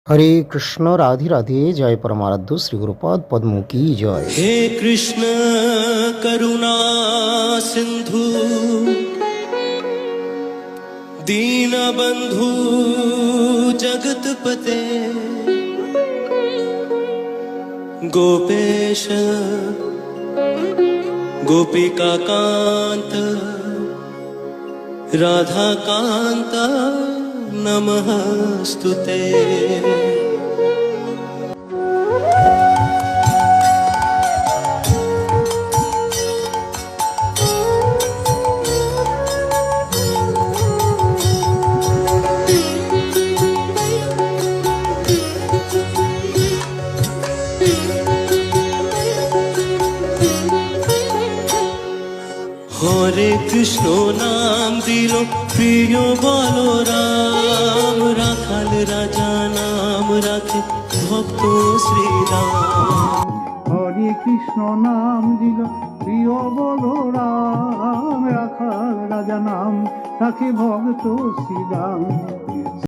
হরে কৃষ্ণ, রাধে রাধে। জয় পরমারাধ্য শ্রী গুরুপদ পদ্ম কি জয়। हे कृष्ण करुणा सिंधु दीनबंधु जगतपते गोपेश गोपिका कांत राधा कांत नमस्तुते। হরে কৃষ্ণ নাম দিল প্রিয় বলরাম, রাখাল রাজা নাম রাখে ভক্ত শ্রীরাম। হরে কৃষ্ণ নাম দিল প্রিয় বলরাম, রাখাল রাজা নাম রাখে ভক্ত শ্রীরাম।